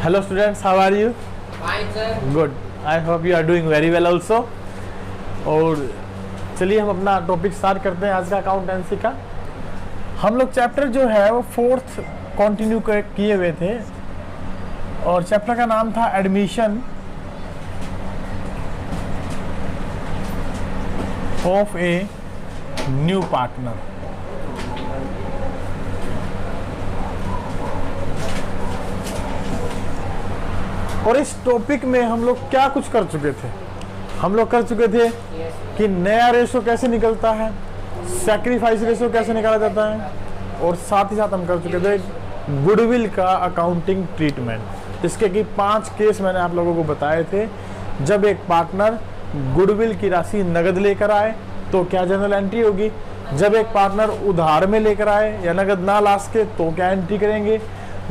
Hello students, how are you? Fine sir. Good. I hope you are doing very well also. और चलिए हम अपना topic start करते हैं आज का अकाउंटेंसी का। हम लोग चैप्टर जो है वो फोर्थ कंटिन्यू किए हुए थे और चैप्टर का नाम था admission of a new partner. और इस टॉपिक में हम लोग क्या कुछ कर चुके थे? हम लोग कर चुके थे कि नया रेशो कैसे निकलता है, सैक्रिफाइस रेशो कैसे निकाला जाता है, और साथ ही साथ हम कर चुके थे गुडविल का अकाउंटिंग ट्रीटमेंट, जिसके कि 5 केस मैंने आप लोगों को बताए थे। जब एक पार्टनर गुडविल की राशि नगद लेकर आए तो क्या जनरल एंट्री होगी, जब एक पार्टनर उधार में लेकर आए या नगद ना ला सके तो क्या एंट्री करेंगे,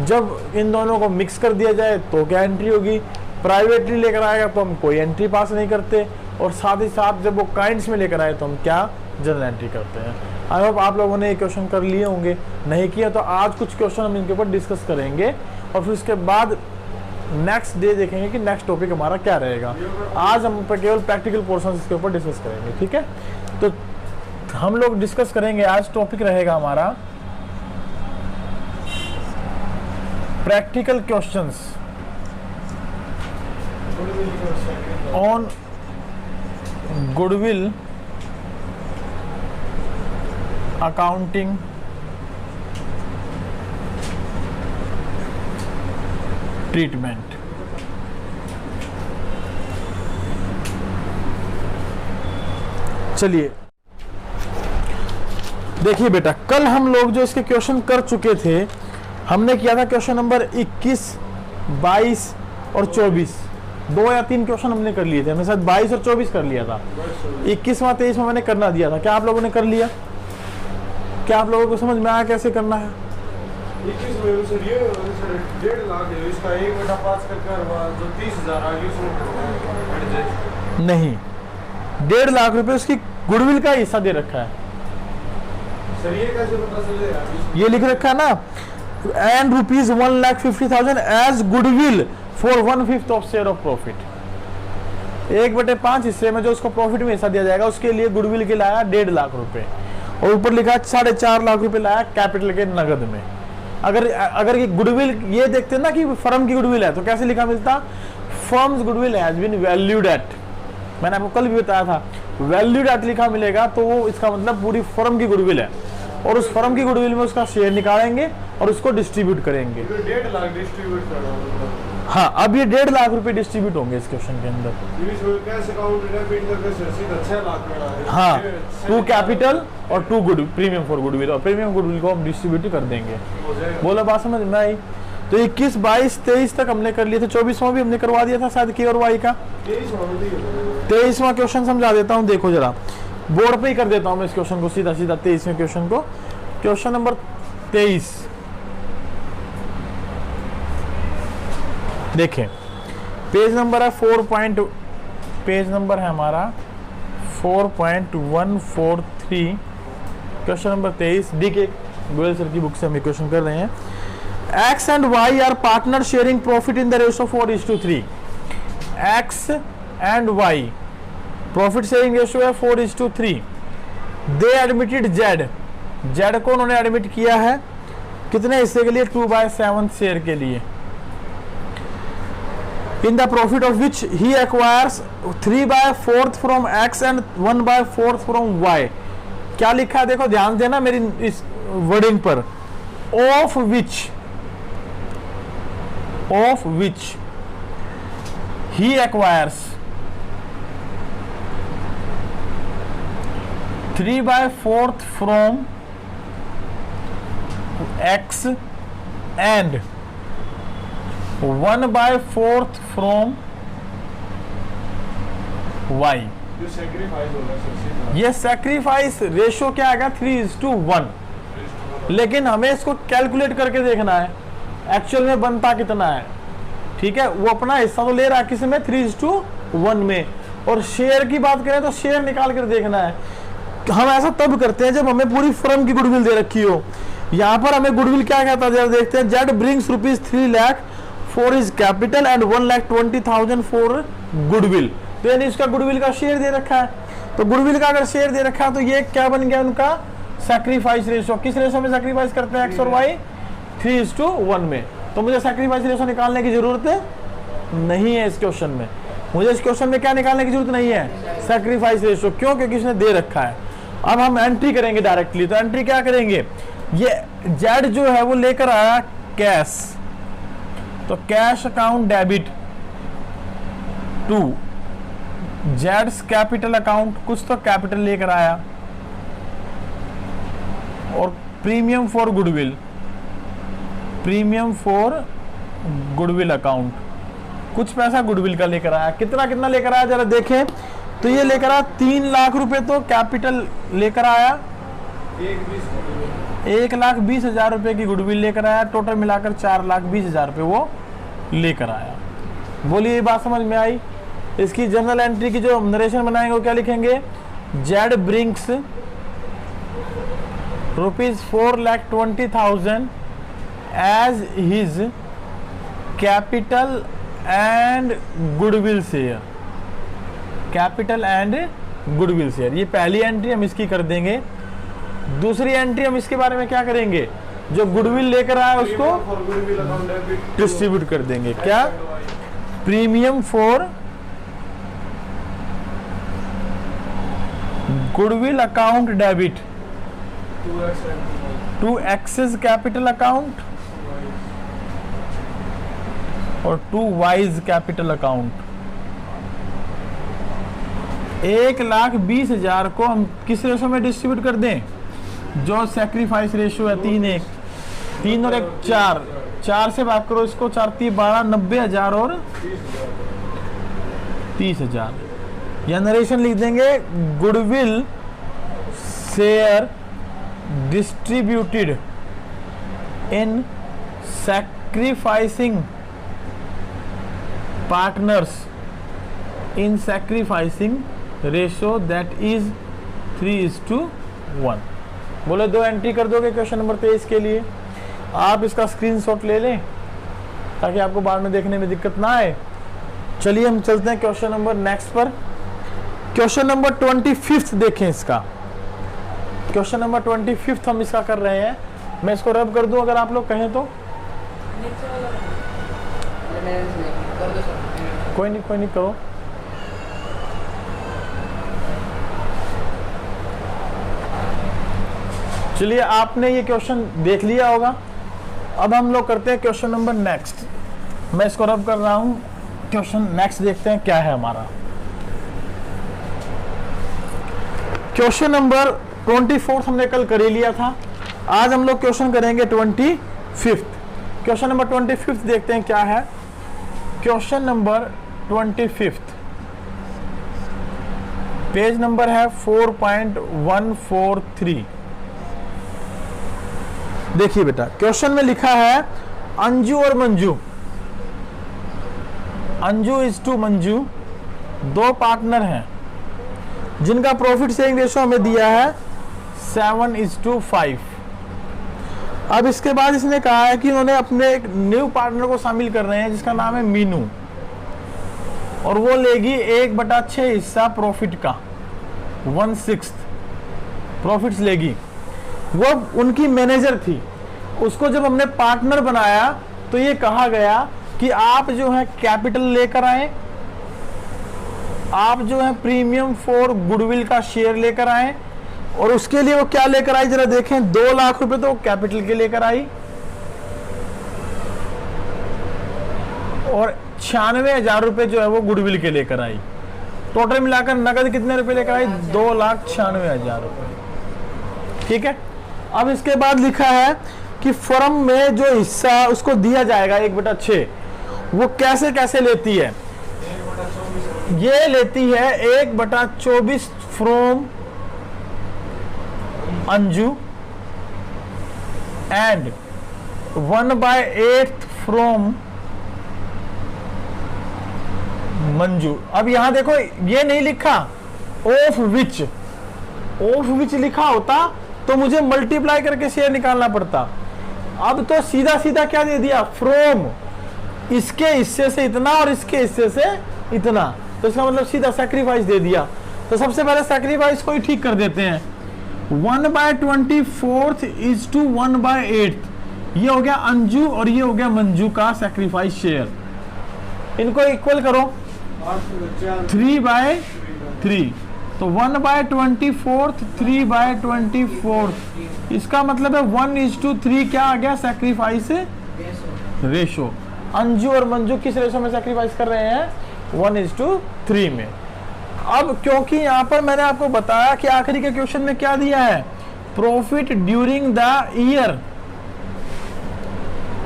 जब इन दोनों को मिक्स कर दिया जाए तो क्या एंट्री होगी, प्राइवेटली लेकर आएगा तो हम कोई एंट्री पास नहीं करते, और साथ ही साथ जब वो काइंड्स में लेकर आए तो हम क्या जनरल एंट्री करते हैं। आई होप आप लोगों ने ये क्वेश्चन कर लिए होंगे, नहीं किया तो आज कुछ क्वेश्चन हम इनके ऊपर डिस्कस करेंगे और फिर उसके बाद नेक्स्ट डे देखेंगे कि नेक्स्ट टॉपिक हमारा क्या रहेगा। आज हम केवल प्रैक्टिकल पोर्शन इसके ऊपर डिस्कस करेंगे, ठीक है। तो हम लोग डिस्कस करेंगे, आज टॉपिक रहेगा हमारा practical questions on goodwill accounting treatment. चलिए देखिए बेटा, कल हम लोग जो इसके क्वेश्चन कर चुके थे, हमने किया था क्वेश्चन नंबर 21, 22 और 24, 2 या 3 क्वेश्चन हमने कर लिए थे। हमने शायद 22 और 24 कर लिया था, 21वां 23वां मैंने करना दिया था। क्या आप लोगों ने कर लिया? क्या आप लोगों को समझ में आया कैसे करना है? 21 में सर ये 1.5 लाख है, इसका 1 बेटा पास कर जो 30,000 आगे नहीं, 1.5 लाख रुपए उसकी गुडविल का हिस्सा दे रखा है। सर ये कैसे पता चलेगा? ये लिख रखा है ना, and rupees 1,50,000 as goodwill for 1/5 of share of profit. 1/5 हिस्से में जो उसको प्रॉफिट में हिस्सा दिया जाएगा उसके लिए गुडविल के लाया 1.5 लाख रुपए, और ऊपर लिखा 4.5 लाख रुपए लाया कैपिटल के नगद में। अगर ये गुडविल ये देखते ना कि फर्म की गुडविल है तो कैसे लिखा मिलता, firm's goodwill has been valued at, मैंने आपको कल भी बताया था, वैल्यूड एट लिखा मिलेगा तो वो इसका मतलब पूरी फर्म की गुडविल है, और उस फर्म की गुडविल में उसका शेयर निकालेंगे और उसको डिस्ट्रीब्यूट करेंगे। 1.5 लाख डिस्ट्रीब्यूट करना। हाँ, अब ये 1.5 लाख रुपए डिस्ट्रीब्यूट होंगे इस क्वेश्चन के अंदर। हाँ, 2 कैपिटल और 2 गुड प्रीमियम फॉर गुडविल, और प्रीमियम गुडविल को हम डिस्ट्रीब्यूट कर देंगे। बोला बात समझ में आई? तो 21, 22, 23 तक हमने कर लिए थे, 24वां भी हमने करवा दिया था शायद की और वाई का। 23वां क्वेश्चन समझा देता हूँ, देखो जरा, बोर्ड पे ही कर देता हूँ मैं इस क्वेश्चन को सीधा 23वें क्वेश्चन को। क्वेश्चन नंबर 23 देखें, पेज नंबर है 4. पेज नंबर है हमारा 4.143, क्वेश्चन नंबर 23, डी के गोयल सर की बुक से हम क्वेश्चन कर रहे हैं। X and Y are partner sharing profit in the ratio 4:3. X and Y profit sharing ratio है 4:3। दे एडमिटेड जेड, जेड को उन्होंने एडमिट किया है कितने हिस्से के लिए, 2/7 शेयर के लिए। In the profit of which he acquires 3/4 from X and 1/4 from Y. क्या लिखा है देखो, ध्यान देना मेरी इस वर्डिंग पर, of which he acquires 3/4 from X and 1/4 from Y। ये सैक्रिफाइस रेशियो क्या आएगा, 3:1। लेकिन हमें इसको कैलकुलेट करके देखना है एक्चुअल में बनता कितना है, ठीक है। वो अपना हिस्सा तो ले रहा है किसी में 3:1 में, और शेयर की बात करें तो शेयर निकाल कर देखना है। हम ऐसा तब करते हैं जब हमें पूरी फर्म की गुडविल दे रखी हो। यहाँ पर हमें गुडविल क्या कहता है देखते हैं, Z brings ₹3 lakh for his capital and 1,20,000 for goodwill. तो यानी इसका गुडविल का शेयर दे रखा है। तो गुडविल का अगर शेयर दे रखा है तो ये क्या बन गया उनका सैक्रिफाइस रेशो। किस रेशो में सैक्रिफाइस करते हैं एक्स और वाई? 3:1 में। तो मुझे सैक्रिफाइस रेशो निकालने की जरूरत नहीं है इस क्वेश्चन में। मुझे इस क्वेश्चन में क्या निकालने की जरूरत नहीं है? Sacrifice ratio. क्यों? क्योंकि इसने दे रखा है। अब हम एंट्री करेंगे डायरेक्टली। तो एंट्री क्या करेंगे? ये जेड जो है वो लेकर आया कैश, तो कैश अकाउंट डेबिट टू जेड्स कैपिटल अकाउंट, कुछ तो कैपिटल लेकर आया, और premium for goodwill, premium for goodwill account, कुछ पैसा गुडविल का लेकर आया। कितना कितना लेकर आया जरा देखें। तो ये लेकर आया 3 लाख रुपए, तो कैपिटल लेकर आया 1,20,000 रुपए की गुडविल लेकर आया। टोटल मिलाकर 4,20,000 रुपए वो लेकर आया। बोलिए ये बात समझ में आई? इसकी जर्नल एंट्री की जो नरेशन बनाएंगे वो क्या लिखेंगे? Z brings ₹4,20,000 as his capital and goodwill share, capital and goodwill share. ये पहली एंट्री हम इसकी कर देंगे। दूसरी एंट्री हम इसके बारे में क्या करेंगे? जो गुडविल लेकर आया उसको डिस्ट्रीब्यूट कर देंगे। क्या? Premium for goodwill account debit to X's capital account और टू वाइज कैपिटल अकाउंट। 1,20,000 को हम किस रेशो में डिस्ट्रीब्यूट कर दें? जो सैक्रिफाइस रेशो है 3:1, 3 और 1 4, 4 से भाग करो इसको, 4 3 12, 90,000 और 30,000। या नरेशन लिख देंगे goodwill share distributed in sacrificing partners in sacrificing ratio that is 3:1। बोले 2 एंट्री कर दोगे क्वेश्चन नंबर 23 के लिए। आप इसका स्क्रीनशॉट ले लें ताकि आपको बाद में देखने में दिक्कत ना आए। चलिए हम चलते हैं क्वेश्चन नंबर नेक्स्ट पर। क्वेश्चन नंबर 25 देखें इसका। क्वेश्चन नंबर 25 हम इसका कर रहे हैं। मैं इसको रब कर दूं अगर आप लोग कहें तो। कोई नहीं करो। चलिए आपने ये क्वेश्चन देख लिया होगा। अब हम लोग करते हैं क्वेश्चन नंबर नेक्स्ट। मैं इसको रब कर रहा हूं। क्वेश्चन नेक्स्ट देखते हैं क्या है हमारा। क्वेश्चन नंबर 24 हमने कल कर ही लिया था। आज हम लोग क्वेश्चन करेंगे 25। क्वेश्चन नंबर 25 देखते हैं क्या है। क्वेश्चन नंबर 25 पेज नंबर है 4.143। देखिए बेटा, क्वेश्चन में लिखा है अंजू और Manju, Anju is to Manju, 2 partner हैं जिनका प्रॉफिट शेयरिंग रेशो हमें दिया है 7:5। अब इसके बाद इसने कहा है कि उन्होंने अपने एक न्यू पार्टनर को शामिल कर रहे हैं जिसका नाम है मीनू, और वो लेगी 1/6 हिस्सा प्रॉफिट का, 1/6 प्रॉफिट्स लेगी। वो उनकी मैनेजर थी। उसको जब हमने पार्टनर बनाया तो ये कहा गया कि आप जो है कैपिटल लेकर आए, आप जो है प्रीमियम फॉर गुडविल का शेयर लेकर आए, और उसके लिए वो क्या लेकर आई जरा देखें। 2 लाख रुपए तो कैपिटल के लेकर आई और 96,000 रुपए जो है वो गुडविल के लेकर आई। टोटल मिलाकर नगद कितने रुपए लेकर आई? 2,96,000 रुपए। ठीक है। अब इसके बाद लिखा है कि फर्म में जो हिस्सा उसको दिया जाएगा 1/6, वो कैसे कैसे लेती है? ये लेती है 1/24 from Anju and 1/8 from Manju. अब यहां देखो ये नहीं लिखा ऑफ विच, ऑफ विच लिखा होता तो मुझे मल्टीप्लाई करके शेयर निकालना पड़ता। अब तो सीधा सीधा क्या दे दिया? फ्रॉम। इसके हिस्से से इतना और इसके हिस्से से इतना, तो इसका मतलब सीधा सैक्रिफाइस दे दिया। तो सबसे पहले सैक्रिफाइस को ही ठीक कर देते हैं। 1/24 इज टू 1/8, ये हो गया अंजू और ये हो गया मंजू का सैक्रिफाइस शेयर। इनको इक्वल करो 3/3, तो 1/24 3/24, इसका मतलब है 1:3 क्या आ गया सैक्रिफाइस रेशो। अंजू और मंजू किस रेशो में सैक्रिफाइस कर रहे हैं? 1:3 में। अब क्योंकि यहाँ पर मैंने आपको बताया कि आखिरी के क्वेश्चन में क्या दिया है, profit during the year,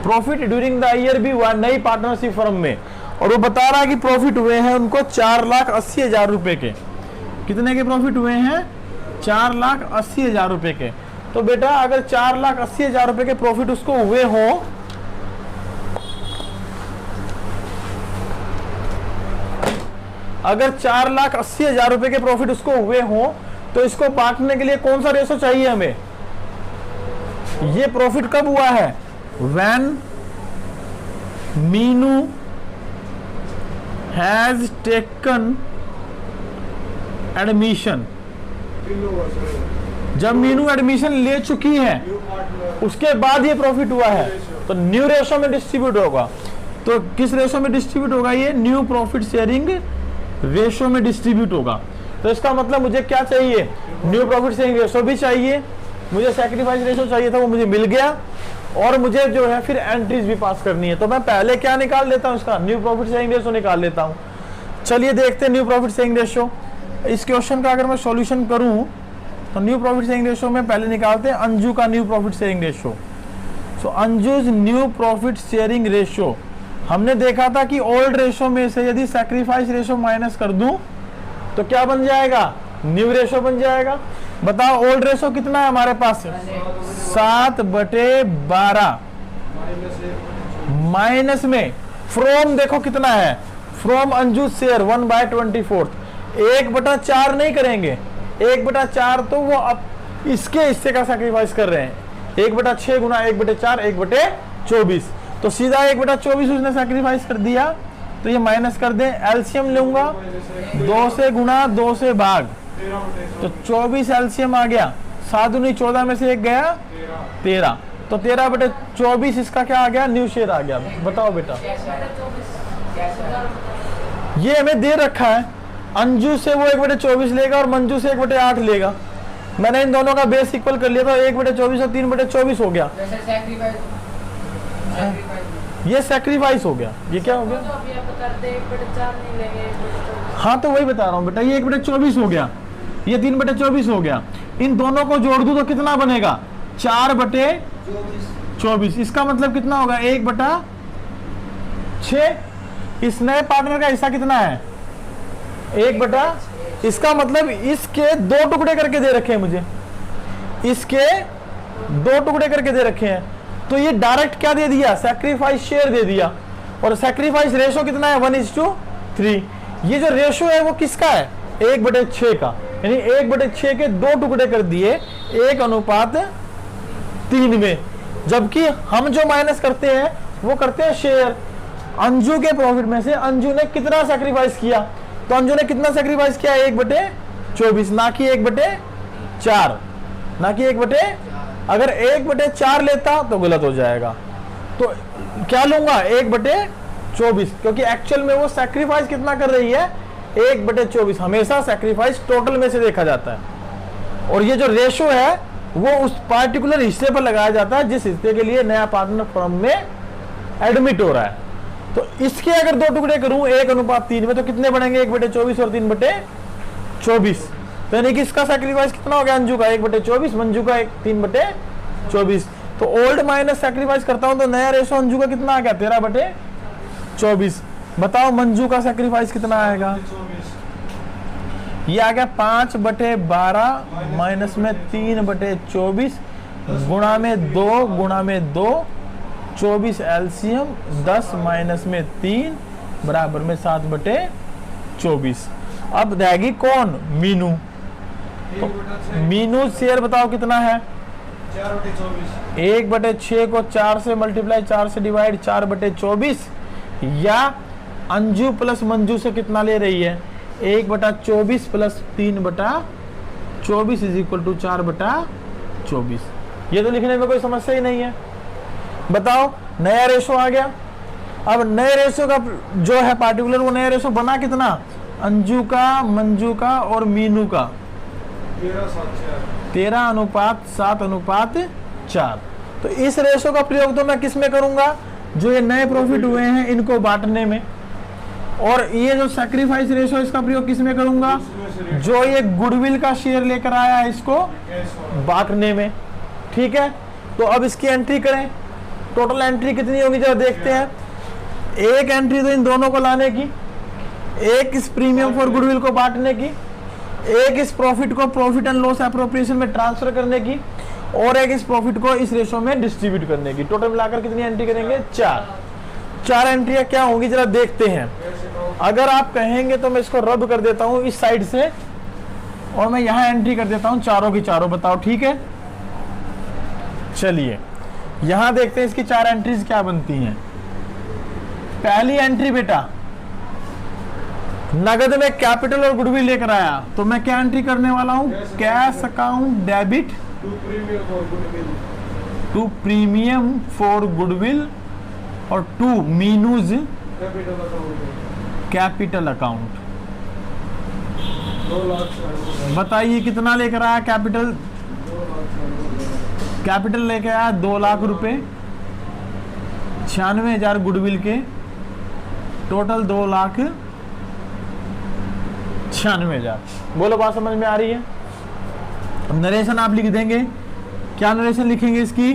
profit during the year भी हुआ नई पार्टनरशिप फर्म में, और वो बता रहा है कि प्रॉफिट हुए हैं उनको 4,80,000 रुपए के। कितने के प्रॉफिट हुए हैं? 4,80,000 रुपए के। तो बेटा अगर 4,80,000 रुपए के प्रॉफिट उसको हुए हो, अगर 4,80,000 रुपए के प्रॉफिट उसको हुए हो, तो इसको बांटने के लिए कौन सा रेशो चाहिए हमें? ये प्रॉफिट कब हुआ है? When Meenu has taken admission, जब मीनू एडमिशन ले चुकी है उसके बाद ये प्रॉफिट हुआ है, तो न्यू रेशो में डिस्ट्रीब्यूट होगा। तो किस रेशो में डिस्ट्रीब्यूट होगा? ये न्यू प्रॉफिट शेयरिंग रेशो में डिस्ट्रीब्यूट होगा। तो इसका मतलब मुझे क्या चाहिए? न्यू प्रॉफिट शेयरिंग रेशो भी चाहिए, मुझे सैक्रिफाइस रेशो चाहिए था, वो मुझे मिल गया, और मुझे जो है फिर एंट्रीज भी पास करनी है। तो मैं पहले क्या निकाल लेता हूँ? इसका न्यू प्रॉफिट शेयरिंग रेशो निकाल लेता हूँ। चलिए देखते हैं न्यू प्रॉफिट शेयरिंग रेशो। इस क्वेश्चन का अगर मैं सॉल्यूशन करूं तो न्यू प्रॉफिट शेयरिंग रेशो में पहले निकालते हैं अंजू का new profit sharing ratio. So Anju's new profit sharing ratio, हमने देखा था कि ओल्ड रेशो में से यदि सैक्रिफाइस रेशो माइनस कर दूं तो क्या बन जाएगा? न्यू रेशो बन जाएगा। बताओ ओल्ड रेशो कितना है हमारे पास? 7/12, माइनस में फ्रॉम देखो कितना है, फ्रॉम अंजू शेयर 1/24, 1/4 नहीं करेंगे, 1/4 तो वो अब इसके हिस्से का सैक्रिफाइस कर रहे हैं। 1/6 गुना 1/4 1/24, तो सीधा 1/24 उसने सैक्रिफाइस कर दिया। तो ये माइनस कर दें, एलसीएम लूंगा 2 से गुना 2 से भाग, तो 24 एलसीएम आ गया, 7 दूनी 14 में से एक गया 13, तो 13/24 इसका क्या आ गया? न्यू शेयर आ गया। बताओ बेटा, ये हमें दे रखा है, अंजू से वो 1/24 लेगा और मंजू से 1/8 लेगा। मैंने इन दोनों का बेस इक्वल कर लिया था, 1/24 और 3/24 हो गया। ये सैक्रिफाइस हो गया। ये क्या हो गया? हाँ तो वही बता रहा हूँ बेटा, ये 1/24 हो गया, ये 3/24 हो गया। इन दोनों को जोड़ दूं तो कितना बनेगा? 4/24। इसका मतलब कितना होगा? 1/6। इस नए पार्टनर का हिस्सा कितना है? 1/, इसका मतलब इसके 2 टुकड़े करके दे रखे हैं मुझे, इसके 2 टुकड़े करके दे रखे हैं। तो ये डायरेक्ट क्या दे दिया? सैक्रिफाइस शेयर दे दिया। और सैक्रिफाइस रेशो कितना है? 1:3। ये जो रेशो है वो किसका है? 1/6 का, यानी 1/6 के 2 टुकड़े कर दिए 1:3 में। जबकि हम जो माइनस करते हैं वो करते हैं शेयर। अंजू के प्रॉफिट में से अंजू ने कितना सैक्रिफाइस किया? तो अंजू ने कितना सैक्रिफाइस किया? 1/24, ना कि 1/4, ना कि 1/, अगर 1/4 लेता तो गलत हो जाएगा। तो क्या लूंगा? 1/24, क्योंकि एक्चुअल में वो सैक्रिफाइस कितना कर रही है? 1/24। हमेशा सैक्रिफाइस टोटल में से देखा जाता है, और ये जो रेशो है वो उस पार्टिकुलर हिस्से पर लगाया जाता है जिस हिस्से के लिए नया पार्टनर फर्म में एडमिट हो रहा है। तो इसके अगर 2 टुकड़े करूं 1:3 में तो कितने बनेंगे? 1/24 और 3/24। तो यानी कि इसका सैक्रिफाइस कितना हो गया? अंजू का 1/24, मंजू का 3/24। तो ओल्ड माइनस सैक्रिफाइस करता हूं तो नया रेशो अंजू का कितना आ गया? 13/24। बताओ मंजू का सैक्रिफाइस कितना आएगा? ये आ गया 5/12 माइनस में 3/24 गुणा में 2 गुणा में 2, 24 एलसीएम 10 माइनस में 3 बराबर में 7/24। अब रहेगी कौन? मीनू। तो मीनू शेयर बताओ कितना है? 4/24। 1/6 को 4 से मल्टीप्लाई 4 से डिवाइड 4/24, या अंजू प्लस मंजू से कितना ले रही है, 1/24 प्लस 3/24 इज इक्वल टू 4/24। ये तो लिखने में कोई समस्या ही नहीं है। बताओ नया रेशो आ गया। अब नए रेशो का जो है पार्टिकुलर, वो नया रेशो बना कितना, अंजू का, मंजू का और मीनू का 13:7:4। तो इस रेशो का प्रयोग तो मैं किस में करूंगा, जो ये नए प्रॉफिट हुए हैं इनको बांटने में, और ये जो सैक्रिफाइस रेशो इसका प्रयोग किस में करूंगा, जो ये गुडविल का शेयर लेकर आया है इसको बांटने में। ठीक है, तो अब इसकी एंट्री करें। टोटल एंट्री कितनी होगी जरा देखते हैं। एक एंट्री तो इन दोनों को लाने की, एक इस प्रीमियम फॉर गुडविल को बांटने की, एक इस प्रॉफिट को प्रॉफिट एंड लॉस एप्रोप्रिएशन में ट्रांसफर करने की, और एक इस प्रॉफिट को इस रेशो में डिस्ट्रीब्यूट करने की। टोटल मिलाकर कितनी एंट्री करेंगे, 4 एंट्रियां क्या होंगी जरा देखते हैं। अगर आप कहेंगे तो मैं इसको रद्द कर देता हूं इस साइड से, और मैं यहां एंट्री कर देता हूं चारों की चारों। बताओ ठीक है, चलिए यहां देखते हैं इसकी 4 एंट्रीज क्या बनती हैं। पहली एंट्री बेटा, नगद में कैपिटल और गुडविल लेकर आया, तो मैं क्या एंट्री करने वाला हूं, cash account debit to premium for goodwill और टू मीनूज कैपिटल अकाउंट। बताइए कितना लेकर आया कैपिटल, कैपिटल लेकर आया 2 लाख रुपए, 96,000 गुडविल के, टोटल 2,96,000। बोलो बात समझ में आ रही है। नरेशन आप लिख देंगे, क्या नरेशन लिखेंगे इसकी,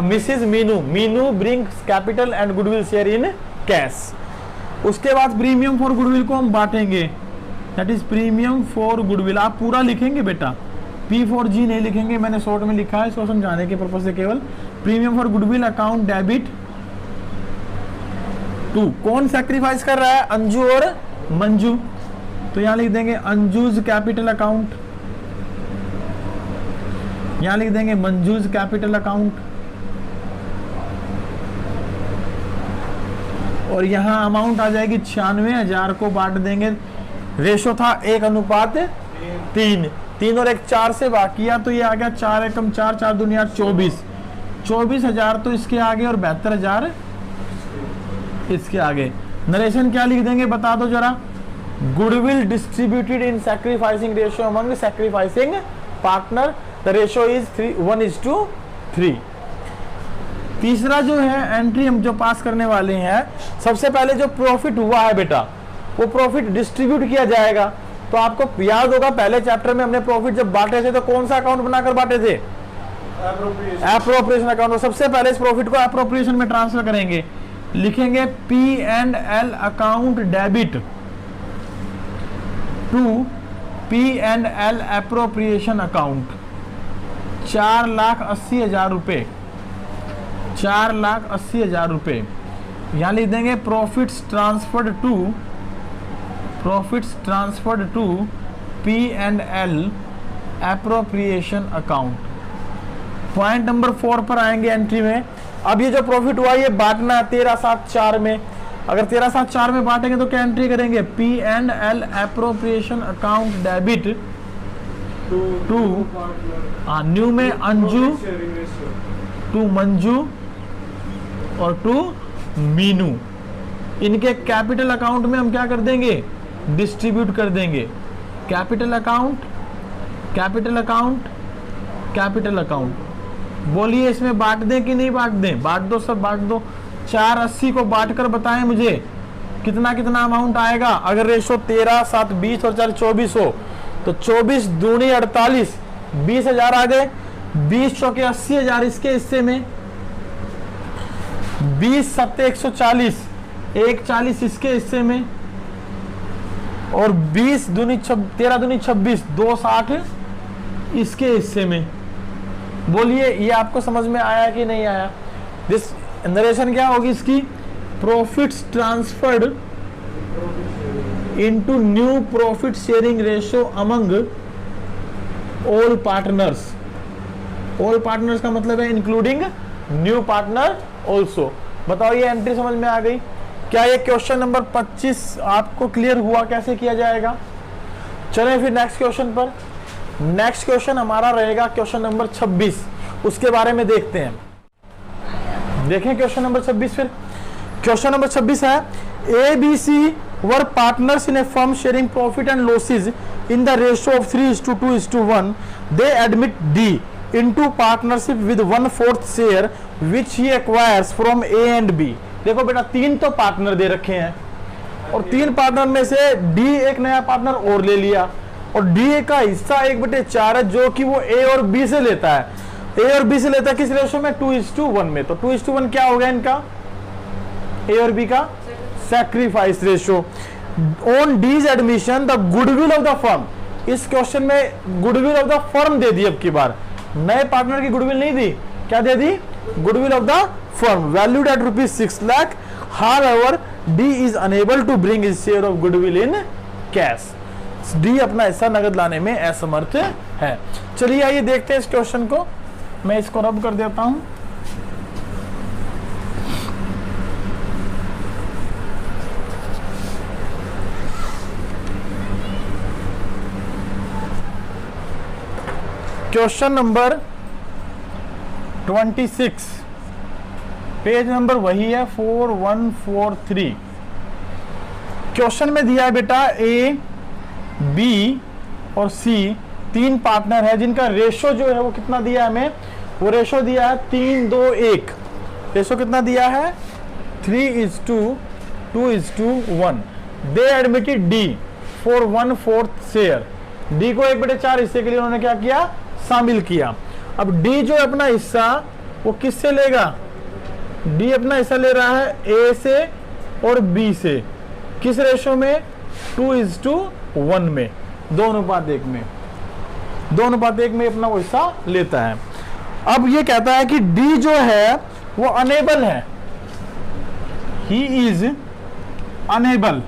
Mrs Meenu brings capital and goodwill share in cash. उसके बाद प्रीमियम फॉर गुडविल को हम बांटेंगे, that is premium for goodwill. आप पूरा लिखेंगे बेटा, P4G नहीं लिखेंगे, मैंने शॉर्ट में लिखा है इसको समझाने के पर्पज से केवल। Premium for goodwill account debit to, कौन सैक्रिफाइस कर रहा है, अंजू और मंजू, तो यहां लिख देंगे अंजूज कैपिटल अकाउंट, यहां लिख देंगे मंजूज कैपिटल अकाउंट, और यहां अमाउंट आ जाएगी 96,000 को बांट देंगे। रेशो था 1:3, 3 और 1 4 से बाकी है, तो ये आ गया 4 एकम 4, 4 दूनी 24, 24,000 तो इसके आगे और 72,000 इसके आगे। नरेशन क्या लिख देंगे बता दो जरा, goodwill distributed in sacrificing ratio among sacrificing partner, the ratio is 1:3। तीसरा जो है एंट्री हम जो पास करने वाले हैं, सबसे पहले जो प्रॉफिट हुआ है बेटा, वो प्रॉफिट डिस्ट्रीब्यूट किया जाएगा। तो आपको याद होगा पहले चैप्टर में हमने प्रॉफिट जब बांटे थे तो कौन सा अकाउंट बनाकर बांटे थे, एप्रोप्रिएशन अकाउंट। सबसे पहले इस प्रॉफिट को एप्रोप्रिएशन में ट्रांसफर करेंगे, लिखेंगे P&L account debit to P&L appropriation account, 4,80,000 रुपए, 4,80,000 रुपए। यहां लिख देंगे profits transferred to P&L appropriation account. Point number 4 पर आएंगे एंट्री में। अब ये जो प्रॉफिट हुआ ये बांटना है 13/7/4 में। अगर 13/7/4 में बांटेंगे तो क्या एंट्री करेंगे, P&L appropriation account debit to new में अंजू, टू मंजू और टू मीनू। इनके कैपिटल अकाउंट में हम क्या कर देंगे, डिस्ट्रीब्यूट कर देंगे। Capital account, capital account, capital account. बोलिए इसमें बांट दें कि नहीं बांट दें, बांट दो, सब बांट दो। 480 को बांटकर बताएं मुझे कितना कितना अमाउंट आएगा। अगर रेशो 13/7/20 और 4/24 हो तो 24 दूनी 48, 20,000 आ गए। 20 चौके 80,000 इसके हिस्से में, 20 सत्ते 140, 140 इसके हिस्से में, और 20 दूनी 13 दूनी 26, 260 इसके हिस्से में। बोलिए ये आपको समझ में आया कि नहीं आया। दिस नरेशन क्या होगी इसकी, profits transferred into new profit sharing ratio among all partners. All partners का मतलब है इंक्लूडिंग न्यू पार्टनर ऑल्सो। बताओ ये एंट्री समझ में आ गई? क्या ये क्वेश्चन नंबर 25 आपको क्लियर हुआ कैसे किया जाएगा? चलें फिर नेक्स्ट क्वेश्चन पर। नेक्स्ट क्वेश्चन हमारा रहेगा क्वेश्चन नंबर 26, उसके बारे में देखते हैं। देखें क्वेश्चन नंबर 26 फिर। क्वेश्चन नंबर 26 है A B C were partners in a firm sharing profit and losses in the ratio of 3:2:1। They admit D into partnership with 1/4 share which he acquires from A and B. देखो बेटा, 3 तो partner दे रखे हैं और 3 partner में से D एक नया पार्टनर और ले लिया और डी का हिस्सा 1/4 है जो कि वो ए और बी से लेता है। ए और बी से लेता है किस रेशो में? 2:1 में। तो 2:1 क्या हो गया इनका? ए और बी का sacrifice ratio. On D's admission the goodwill of the firm. इस क्वेश्चन में गुडविल ऑफ द फर्म दे दी, अब की बार नए पार्टनर की गुडविल नहीं दी। क्या दे दी? Goodwill of the firm valued at ₹6 lakh. However D is unable to bring his share of goodwill in cash. D अपना हिस्सा नगद लाने में असमर्थ है। चलिए आइए देखते हैं इस क्वेश्चन को। मैं इसको रब कर देता हूं। क्वेश्चन नंबर 26, पेज नंबर वही है 4143। क्वेश्चन में दिया है बेटा ए बी और सी 3 पार्टनर है जिनका रेशो जो है वो कितना दिया है हमें? वो रेशो दिया है 3:2:1। रेशो कितना दिया है? 3:2:1। They admitted D for 1/4 share. D को 1/4 हिस्से के लिए उन्होंने क्या किया? शामिल किया। अब डी जो अपना हिस्सा वो किससे लेगा? डी अपना हिस्सा ले रहा है ए से और बी से। किस रेशो में? 2:1 में, 2:1 में। 2:1 में अपना वो हिस्सा लेता है। अब ये कहता है कि डी जो है वो अनेबल है, he is unable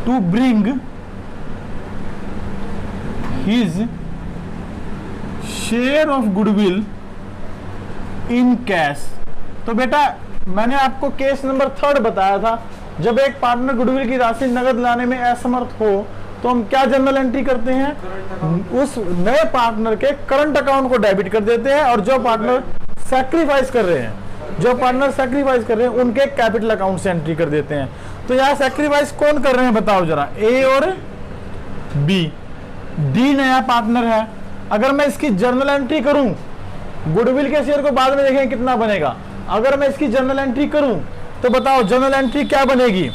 to bring his share of goodwill in cash. तो बेटा मैंने आपको केस नंबर 3 बताया था, जब एक पार्टनर गुडविल की राशि नगद लाने में असमर्थ हो तो हम क्या जनरल एंट्री करते हैं? उस नए पार्टनर के करंट अकाउंट को डेबिट कर देते हैं और जो पार्टनर सैक्रिफाइस कर रहे हैं, उनके कैपिटल अकाउंट से एंट्री कर देते हैं। तो यहाँ सैक्रिफाइस कौन कर रहे हैं बताओ जरा? ए और बी। डी नया पार्टनर है। अगर मैं इसकी जर्नल एंट्री करूं, गुडविल के शेयर को बाद में देखें कितना बनेगा। अगर मैं इसकी जर्नल एंट्री करूं तो बताओ जर्नल एंट्री क्या बनेगी?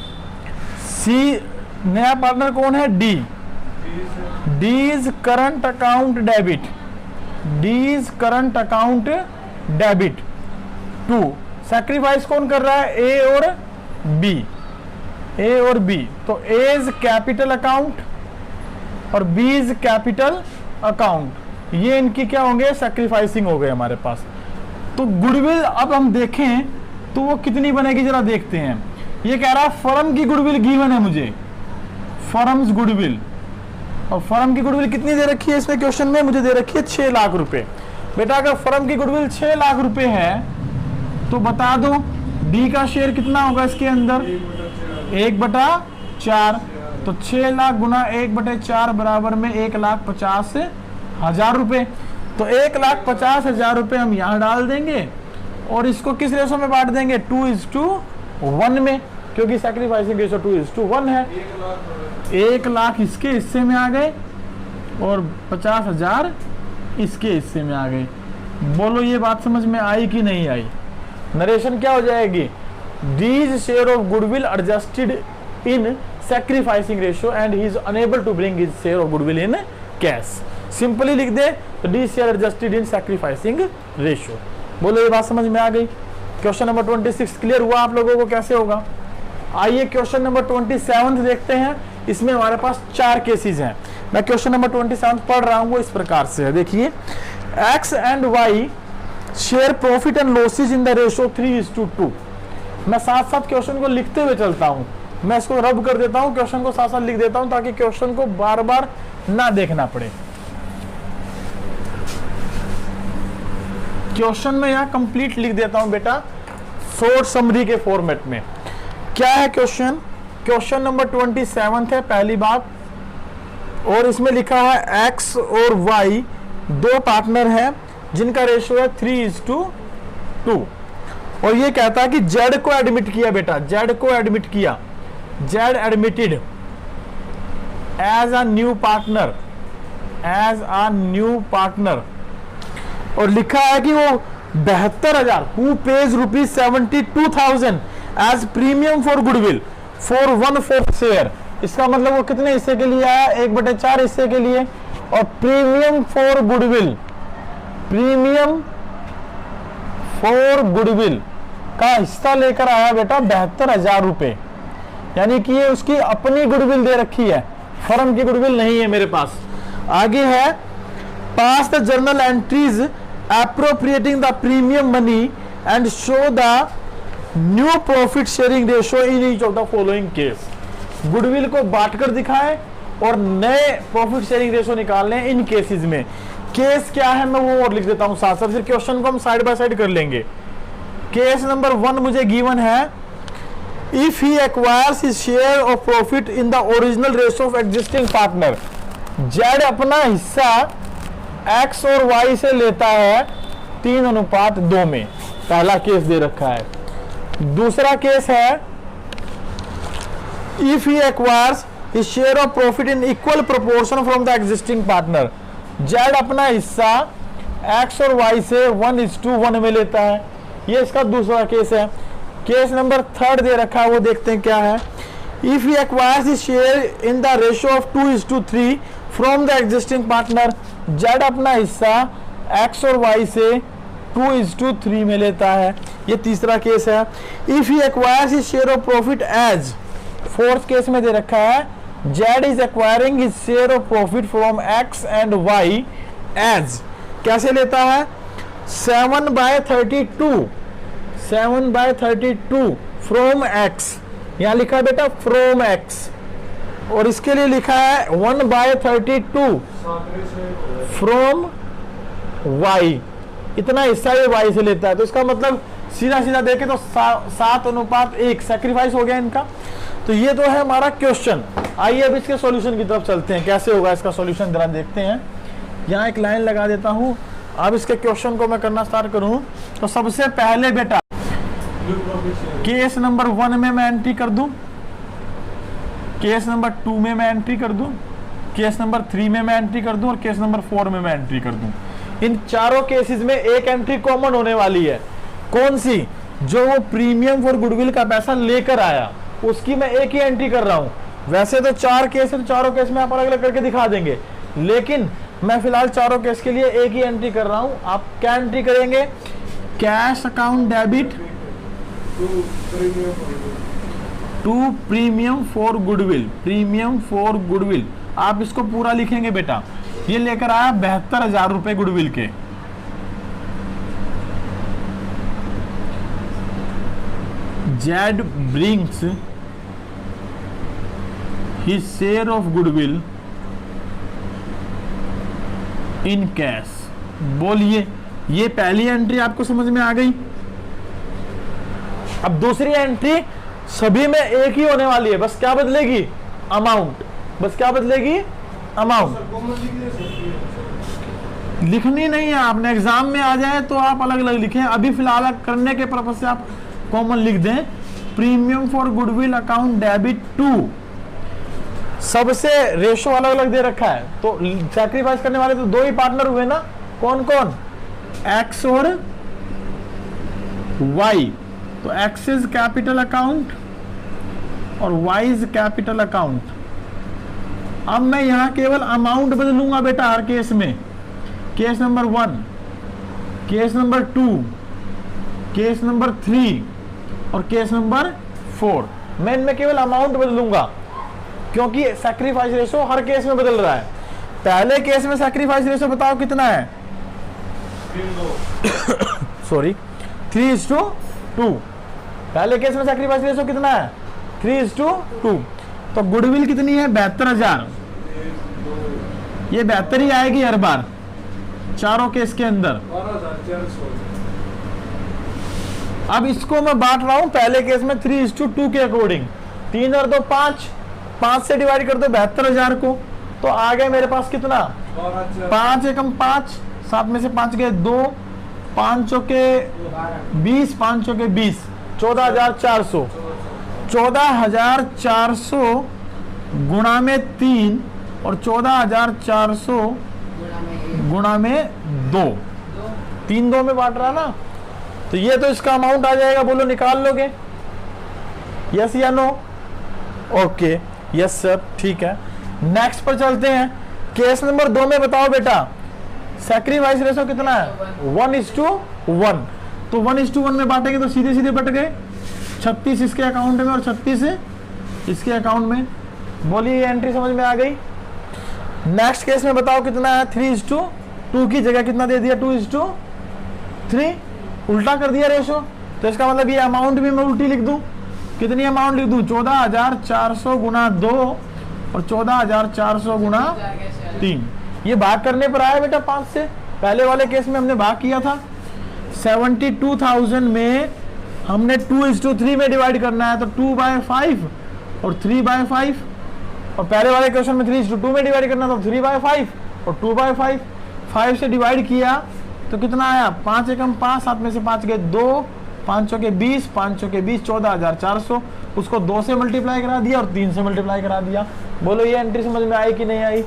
सी नया पार्टनर कौन है? D. D's current account debit, D's current account debit to sacrifice कौन कर रहा है? ए और बी। ए और बी। तो एज कैपिटल अकाउंट और बीज कैपिटल अकाउंट, ये इनकी क्या होंगे? सैक्रिफाइसिंग हो गए हमारे पास। तो गुडविल अब हम देखें तो वो कितनी बनेगी जरा देखते हैं। ये कह रहा है फर्म की गुडविल गिवन है मुझे, फर्म्स गुडविल। और फर्म की गुडविल कितनी दे रखी है इसमें क्वेश्चन में? मुझे दे रखी है 6 लाख रुपए। बेटा अगर फर्म की गुडविल 6 लाख रुपए है तो बता दो डी का शेयर कितना होगा इसके अंदर? 1/4। तो 6 लाख गुना 1/4 बराबर में 1,50,000 रुपए। तो 1,50,000 रुपए हम यहाँ डाल देंगे और इसको किस रेशो में बांट देंगे? 2:1 में, क्योंकि सैक्रिफाइसिंग रेशो 2:1 है। 1 लाख इसके हिस्से में आ गए और 50,000 इसके हिस्से में आ गए। बोलो ये बात समझ में आई कि नहीं आई? नरेशन क्या हो जाएगी? D's share of goodwill adjusted in sacrificing ratio and he is unable to bring his share of goodwill in cash. Simply लिख दे तो D share adjusted in sacrificing ratio. बोलो ये बात समझ में आ गई? क्वेश्चन नंबर 26 क्लियर हुआ आप लोगों को कैसे होगा? आइए क्वेश्चन नंबर 27 देखते हैं। इसमें हमारे पास 4 केसेस हैं। मैं क्वेश्चन नंबर 27 पढ़ रहा हूँ, वो इस प्रकार से है। देखिए, X and Y share profit and losses in the ratio 3:2। मैं साथ साथ क्वेश्चन को लिखते हुए चलता हूँ। मैं इसको रब कर देता हूँ, क्वेश्चन को साथ साथ लिख देता हूँ ताकि क्वेश्चन को बार बार ना देखना पड़े। क्वेश्चन में यहाँ कंप्लीट लिख देता हूं बेटा, शॉर्ट समरी के फॉर्मेट में। क्या है क्वेश्चन? क्वेश्चन नंबर 27 है, पहली बात। और इसमें लिखा है एक्स और वाई दो पार्टनर हैं जिनका रेशियो है 3:2। और ये कहता है कि जेड को एडमिट किया बेटा, जेड को एडमिट किया, Z admitted as a new partner, as a new partner. और लिखा है कि वो 72,000 who pays ₹72,000 as premium for goodwill for 1/4 share. इसका मतलब वो कितने हिस्से के लिए आया? 1/4 हिस्से के लिए। और premium for goodwill, premium for goodwill का हिस्सा लेकर आया बेटा 72,000 रुपए। यानी कि ये उसकी अपनी गुडविल दे रखी है, फर्म की गुडविल नहीं है मेरे पास। आगे है pass the journal entries appropriating the premium money and show the new profit sharing ratio in each of the following case। Goodwill को बांटकर दिखाएं और नए प्रॉफिट शेयरिंग रेशो निकालने इन केसेस में। केस क्या है मैं वो और लिख देता हूं साथ साथ, फिर क्वेश्चन को हम साइड बाय साइड कर लेंगे। केस नंबर 1 मुझे गिवन है, if he acquires his share of profit in the original ratio of existing partner. Z अपना हिस्सा एक्स और वाई से लेता है 3:2 में। पहला केस दे रखा है। दूसरा केस है, if he acquires his share of profit in equal proportion from the existing partner. Z अपना हिस्सा एक्स और वाई से 1:1 में लेता है। ये इसका दूसरा केस है। केस नंबर 3 दे रखा है, वो देखते हैं क्या है। If he acquires his share in the ratio of 2:3 from the existing partner. Z अपना हिस्सा एक्स और वाई से 2:3 में लेता है। ये तीसरा केस है। If he acquires his share of profit as, fourth case में दे रखा है, Z is acquiring his share of profit from X and Y as, कैसे लेता है? 7/32, 7/32 फ्रॉम एक्स। यहां लिखा है बेटा फ्रॉम एक्स, और इसके लिए लिखा है 1/32 फ्रॉम वाई। इतना हिस्सा ये वाई से लेता है। तो इसका मतलब सीधा सीधा देखे तो 7:1 सैक्रिफाइस हो गया इनका। तो ये तो है हमारा क्वेश्चन। आइए अब इसके सॉल्यूशन की तरफ चलते हैं, कैसे होगा इसका सॉल्यूशन जरा देखते हैं। यहाँ एक लाइन लगा देता हूँ। अब इसके क्वेश्चन को मैं करना स्टार्ट करूँ तो सबसे पहले बेटा केस नंबर 1 में मैं एंट्री कर दूं, केस नंबर 2 में मैं एंट्री कर दूं, केस नंबर 3 में मैं एंट्री कर दूं और केस नंबर 4 में मैं एंट्री कर दूं। इन चारों केसेस में एक एंट्री कॉमन होने वाली है। कौन सी? जो वो प्रीमियम फॉर गुडविल का पैसा लेकर आया, उसकी मैं एक ही एंट्री कर रहा हूं। वैसे तो 4 केस है, तो चारों केस में आप अलग अलग करके दिखा देंगे, लेकिन मैं फिलहाल चारों केस के लिए एक ही एंट्री कर रहा हूं। आप क्या एंट्री करेंगे? Cash account debit to premium for goodwill, premium for goodwill. आप इसको पूरा लिखेंगे बेटा। ये लेकर आया 72,000 रुपए गुडविल के। Z brings his share of goodwill in cash. बोलिए, ये पहली एंट्री आपको समझ में आ गई। अब दूसरी एंट्री सभी में एक ही होने वाली है, बस क्या बदलेगी? अमाउंट। बस क्या बदलेगी? अमाउंट। लिखनी नहीं है आपने, एग्जाम में आ जाए तो आप अलग अलग लिखें। अभी फिलहाल करने के पर्पज से आप कॉमन लिख दें, premium for goodwill account debit to. सबसे रेशो अलग अलग दे रखा है, तो सैक्रिफाइस करने वाले तो 2 ही पार्टनर हुए ना। कौन कौन? एक्स और वाई। तो एक्स इज कैपिटल अकाउंट और वाई इज कैपिटल अकाउंट। अब मैं यहां केवल अमाउंट बदलूंगा बेटा हर केस में। Case number 1, case number 2, case number 3 और केस नंबर 4। मैं इनमें केवल अमाउंट बदलूंगा, क्योंकि सैक्रिफाइस रेशो हर केस में बदल रहा है। पहले केस में सैक्रिफाइस रेशो बताओ कितना है? सॉरी, 3:2। पहले केस में सैक्रिफाइस रेशो कितना है? 3:2। तो गुडविल कितनी है? 72,000। ये 72 ही आएगी हर बार चारों केस के अंदर। 400। अब इसको मैं बांट रहा हूं पहले केस में 3:2 के अकॉर्डिंग। 3 और 2 5, 5 से डिवाइड कर दो 72,000 को, तो आ गया मेरे पास कितना 5 एकम 5, 7 में से 5 गए 2, 5 चौके 20, 5 चौके 20, 14,400। 14,400 गुणा में 3 और 14,400 गुणा में 2, 3 2 में बांट रहा ना, तो ये तो इसका अमाउंट आ जाएगा। बोलो निकाल लोगे? यस या नो? ओके, यस सर, ठीक है। नेक्स्ट पर चलते हैं। केस नंबर 2 में बताओ बेटा सैक्रिफाइस रेशो कितना है? 1:1। तो 1:1 में बांटेंगे तो सीधे सीधे बट गए, 36 इसके अकाउंट में और 36 इसके अकाउंट में। बोलिए ये एंट्री समझ में आ गई? नेक्स्ट केस में बताओ कितना है? 3:2 की जगह कितना दे दिया? 2:3, उल्टा कर दिया रेशो। तो इसका मतलब ये अमाउंट भी मैं उल्टी लिख दूं। कितनी अमाउंट लिख दूं? 14,400 गुना 2 और 14,400 गुना 3। ये भाग करने पर आया बेटा 5 से। पहले वाले केस में हमने भाग किया था 72,000 में, हमने 2:3 में डिवाइड करना है, तो 2/5 और 3/5। और पहले वाले क्वेश्चन में 3:2 में डिवाइड करना था, 3/5 और 2/5। 5 से डिवाइड किया तो कितना आया? 5 एकम 5, 7 में से 5 गए 2, 5 चौके 20, 5 चौके 20, 14,400। उसको 2 से मल्टीप्लाई करा दिया और 3 से मल्टीप्लाई करा दिया। बोलो ये एंट्री समझ में आई कि नहीं आई?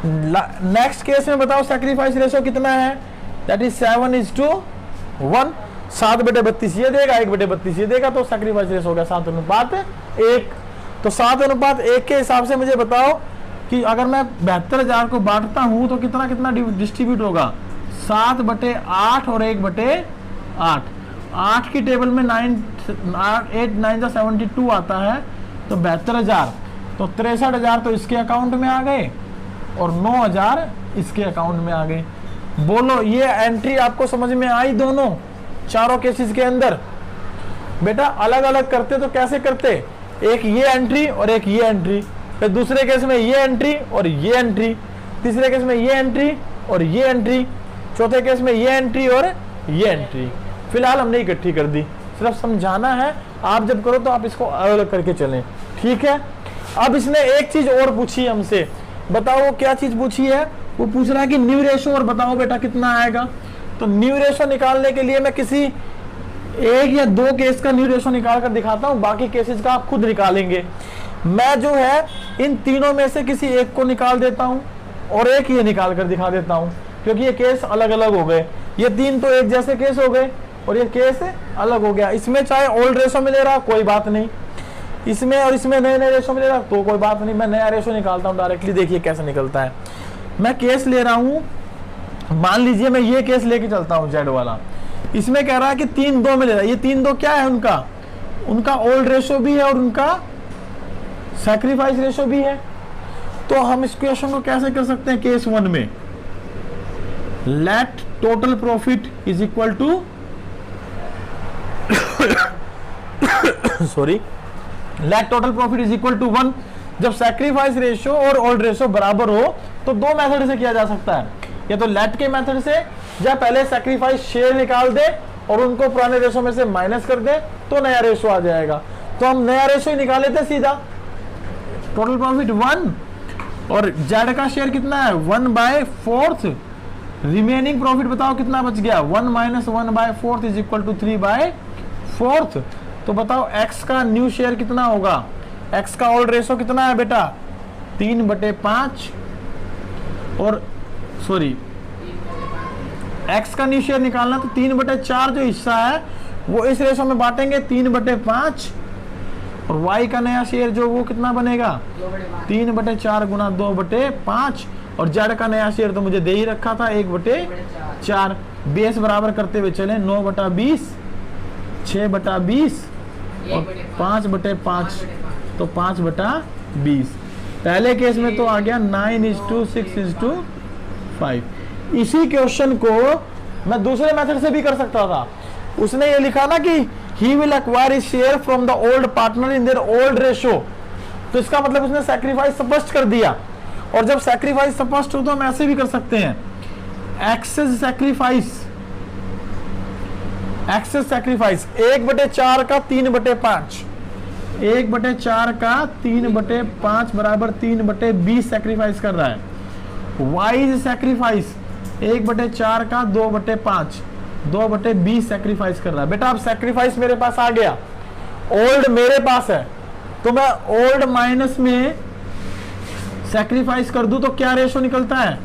नेक्स्ट केस में बताओ सैक्रिफाइस रेशो कितना है? That is 7:1। 7/32 ये देगा, 1/32 ये देगा, तो सैक्रिफाइस रेशो हो गया 7:1। तो 7:1 के हिसाब से मुझे बताओ कि अगर मैं 72,000 को बांटता हूं तो कितना कितना डिस्ट्रीब्यूट होगा? 7/8 और 1/8। 8 की टेबल में 8 9 72 आता है, तो 72,000, तो 63,000 तो इसके अकाउंट में आ गए और 9,000 इसके अकाउंट में आ गए। बोलो ये एंट्री आपको समझ में आई? दोनों चारों केसेस के अंदर बेटा अलग अलग करते तो कैसे करते? एक ये एंट्री और एक ये एंट्री, फिर दूसरे केस में ये एंट्री और ये एंट्री, तीसरे केस में ये एंट्री और ये एंट्री, चौथे केस में ये एंट्री और ये एंट्री। फिलहाल हमने इकट्ठी कर दी, सिर्फ समझाना है। आप जब करो तो आप इसको अलग अलग करके चलें, ठीक है। अब इसने एक चीज और पूछी हमसे, बताओ वो क्या चीज पूछी है? वो पूछ रहा है कि न्यू रेशो और बताओ बेटा कितना आएगा। तो न्यू रेशो निकालने के लिए मैं किसी 1 या 2 केस का न्यू रेशो निकाल कर दिखाता हूं, बाकी केसेस का आप खुद निकालेंगे। मैं जो है इन तीनों में से किसी एक को निकाल देता हूं और एक ये निकाल कर दिखा देता हूं, क्योंकि ये केस अलग अलग हो गए। ये 3 तो एक जैसे केस हो गए और ये केस अलग हो गया। इसमें चाहे ओल्ड रेशो मिले रहा कोई बात नहीं, इसमें और इसमें नए नए रेशो मिले रहा तो कोई बात नहीं। मैं नया रेशो निकालता हूँ डायरेक्टली, देखिए कैसे निकलता है। मैं केस ले रहा हूँ, मान लीजिए मैं ये केस लेके चलता हूँ जेड वाला। इसमें कह रहा है कि 3:2 में ले रहा है। ये 3:2 क्या है? उनका ओल्ड रेशो भी है और उनका सैक्रिफाइस रेशो भी है। तो हम इस क्वेश्चन को कैसे कर सकते हैं? केस 1 में let total profit is equal to sorry let total profit is equal to 1। जब सैक्रिफाइस रेशो और ओल्ड रेशो बराबर हो तो 2 मेथड से किया जा सकता है, या तो लेट के मेथड से, या पहले सैक्रिफाइस शेयर निकाल दे और उनको पुराने रेशो में से माइनस कर दे तो नया रेशो आ जाएगा। तो हम नया रेशो ही निकाले थे सीधा। टोटल प्रॉफिट 1 और जेड का शेयर कितना है? 1/4। रिमेनिंग प्रॉफिट बताओ कितना बच गया? 1 - 1/4 इज इक्वल टू 3/4। तो बताओ एक्स का न्यू शेयर कितना होगा? एक्स का ओल्ड रेशो कितना है बेटा? 3/5 और सॉरी एक्स का न्यू शेयर निकालना तो 3/4 जो हिस्सा है वो इस रेशो में बांटेंगे 3/5, और वाई का नया शेयर जो वो कितना बनेगा? 3/4 गुना 2/5, और जेड का नया शेयर तो मुझे दे ही रखा था 1/4। बेस बराबर करते हुए चले 9/20, 6/20 और 5/5, तो 5/20। पहले केस में तो आ गया 9:6:5। इसी क्वेश्चन को मैं दूसरे मेथड से भी कर सकता था। उसने ये लिखा ना कि he will acquire his share from the old partner in their old ratio, तो इसका मतलब उसने सैक्रिफाइस स्पष्ट कर दिया। और जब सैक्रिफाइस स्पष्ट हो तो हम ऐसे भी कर सकते हैं, एक्सेस सैक्रिफाइस एक्सेस सैक्रिफाइस 1/4 का 3/5, 1/4 का 3/5 बराबर 3/20 सैक्रिफाइस कर रहा है। वाइज सैक्रिफाइस 1/4 का 2/5, 2/20 सैक्रिफाइस कर रहा है। बेटा अब सैक्रिफाइस मेरे पास आ गया, ओल्ड मेरे पास है, तो मैं ओल्ड माइनस में सैक्रिफाइस कर दूं तो क्या रेशो निकलता है?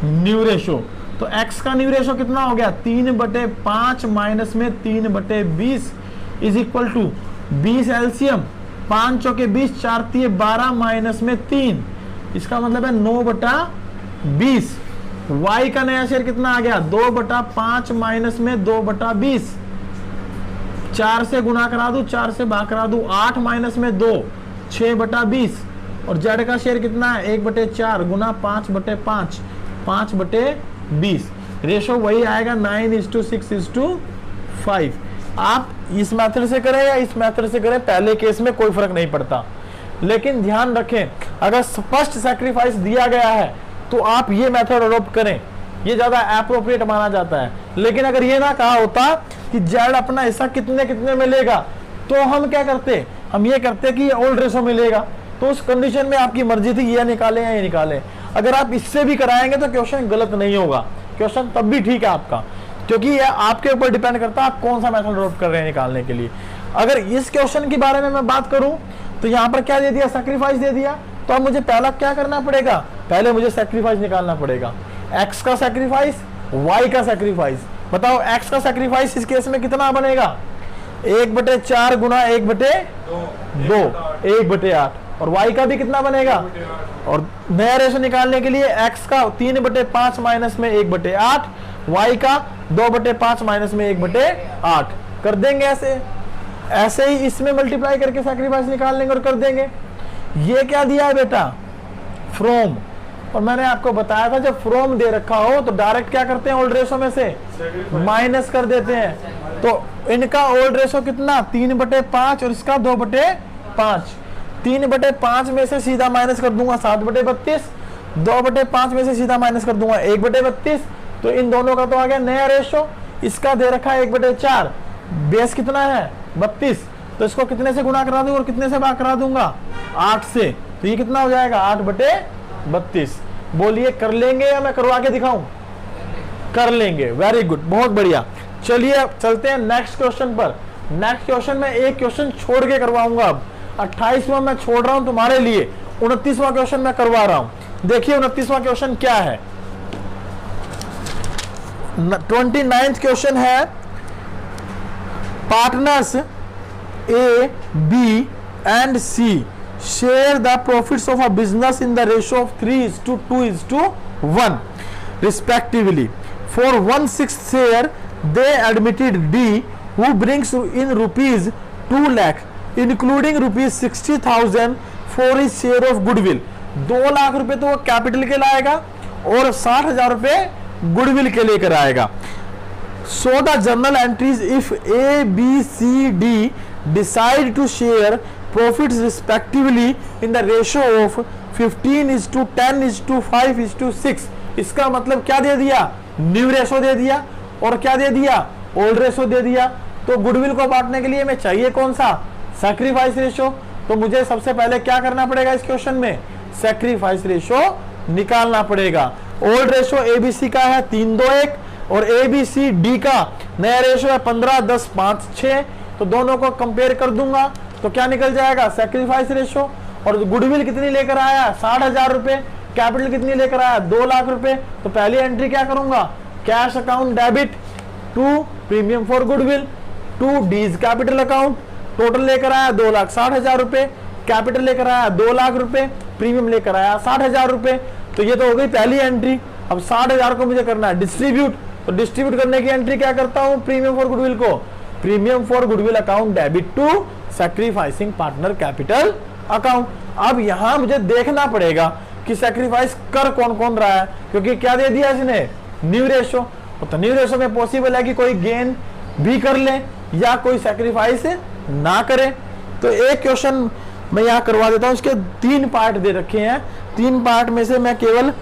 New ratio. तो x का न्यू रेशो कितना हो गया? 3/5 माइनस में 3/20 इज इक्वल टू 20 एलसीएम, 5 चौके 20, 4 तिये 12 माइनस में 3, इसका मतलब है 9/20। y का नया शेयर कितना आ गया? 2/5 माइनस में 2/20, 4 से गुणा करा दूं, 4 से भाग करा दूं, 8 माइनस में 2, 6/20। और z का शेयर कितना है? 1/4 गुना 5/5, 5/20। रेशो वही आएगा 9:6:5। आप इस मेथड से करें या इस मेथड से करें, पहले केस में कोई फर्क नहीं पड़ता। लेकिन ध्यान रखें, अगर स्पष्ट सैक्रिफाइस दिया गया है तो आप ये मेथड अडॉप्ट करें, ये ज्यादा एप्रोप्रिएट माना जाता है। लेकिन अगर ये ना कहा होता कि जेड अपना हिस्सा कितने कितने में लेगा, तो हम क्या करते? हम ये करते कि ये ओल्ड रेशो मिलेगा। तो उस कंडीशन में आपकी मर्जी थी ये निकालें या ये निकालें। अगर आप इससे भी कराएंगे तो क्वेश्चन गलत नहीं होगा, क्वेश्चन तब भी ठीक है आपका, क्योंकि ये आपके ऊपर डिपेंड करता है आप कौन सा मेथड अडॉप्ट कर रहे हैं निकालने के लिए। अगर इस क्वेश्चन के बारे में मैं बात करूं तो यहाँ पर क्या दे दिया? सैक्रिफाइस दे दिया। तो अब मुझे पहला क्या करना पड़ेगा? पहले मुझे सैक्रिफाइस निकालना पड़ेगा। एक्स का सैक्रिफाइस, वाई का सैक्रिफाइस। बताओ एक्स का सैक्रिफाइस इस केस में कितना बनेगा? 1/4 गुना 1/2, 1/8। और y का भी कितना बनेगा? और नया रेशो निकालने के लिए x का 3/5 माइनस में 1/8, y का 2/5 माइनस में 1/8 कर देंगे। ऐसे ही इसमें मल्टीप्लाई करके सैक्रिफाइस निकाल लेंगे और कर देंगे। ये क्या दिया है बेटा? फ्रॉम। और मैंने आपको बताया था जब फ्रॉम दे रखा हो तो डायरेक्ट क्या करते हैं? ओल्ड रेशो में से माइनस कर देते हैं। तो इनका ओल्ड रेशो कितना? 3/5 और इसका 2/5। 3/5 में से सीधा माइनस कर दूंगा 7/32, 2/5 में से सीधा माइनस कर दूंगा 1/32। तो इन दोनों का तो आ गया नया रेशो। इसका दे रखा है 1/4, बेस कितना है? 32। तो इसको कितने से गुणा करा दूंगा और कितने से भाग करा दूंगा? 8 से। तो ये कितना हो जाएगा? 8/32। बोलिए कर लेंगे या मैं करवा के दिखाऊं? कर लेंगे। वेरी गुड, बहुत बढ़िया। चलिए चलते हैं नेक्स्ट क्वेश्चन पर। नेक्स्ट क्वेश्चन में एक क्वेश्चन छोड़ के करवाऊंगा। अब 28वां मैं छोड़ रहा हूं तुम्हारे लिए, 29वां क्वेश्चन मैं करवा रहा हूं। देखिए 29वां क्वेश्चन क्या है? 29th क्वेश्चन है, partners A, B and C share the profits of a business in the ratio of 3:2:1 respectively. For 1/6 share they admitted D, who brings in rupees 2 lakh including rupees 60,000 for his share of goodwill. 2 lakh रुपए तो वो capital के लाएगा और 60,000 रुपए goodwill के लेकर आएगा। So the journal entries, if A, B, C, D decide to share profits respectively in the ratio of 15:10:5:6, इसका मतलब क्या दे दिया? न्यू रेशो दे दिया। और क्या दे दिया? ओल्ड रेशो दे दिया। तो गुडविल को बांटने के लिए हमें चाहिए कौन सा? Sacrifice ratio. तो मुझे सबसे पहले क्या करना पड़ेगा इस क्वेश्चन में? सैक्रिफाइस रेशो निकालना पड़ेगा। ओल्ड रेशो एबीसी का है 3:2:1 और एबीसी डी का नया रेशो है 15:10:5:6। तो दोनों को कंपेयर कर दूंगा तो क्या निकल जाएगा? Sacrifice ratio. और गुडविल कितनी लेकर आया? 60,000 रुपए। कैपिटल कितनी लेकर आया? 2 लाख रुपए। तो पहली एंट्री क्या करूंगा? Cash account debit to premium for goodwill to D's capital account. Total लेकर आया 2,60,000 रुपए, कैपिटल लेकर आया 2 लाख रुपए, प्रीमियम लेकर आया 60,000 रुपए। तो ये तो हो गई पहली एंट्री। अब 60,000 को मुझे करना है डिस्ट्रीब्यूट। तो डिस्ट्रीब्यूट करने की एंट्री क्या करता हूं? प्रीमियम फॉर गुडविल को premium for goodwill account debit to sacrificing partner capital account. अब यहां मुझे देखना पड़ेगा कि सैक्रिफाइस कर कौन कौन रहा है, क्योंकि क्या दे दिया इसने? New ratio. तो न्यू रेशो में पॉसिबल है कि कोई गेन भी कर ले या कोई सैक्रिफाइस ना करे। तो एक क्वेश्चन मैं यहाँ करवा देता हूं। इसके 3 पार्ट दे रखे हैं। 3 पार्ट में से मैं केवल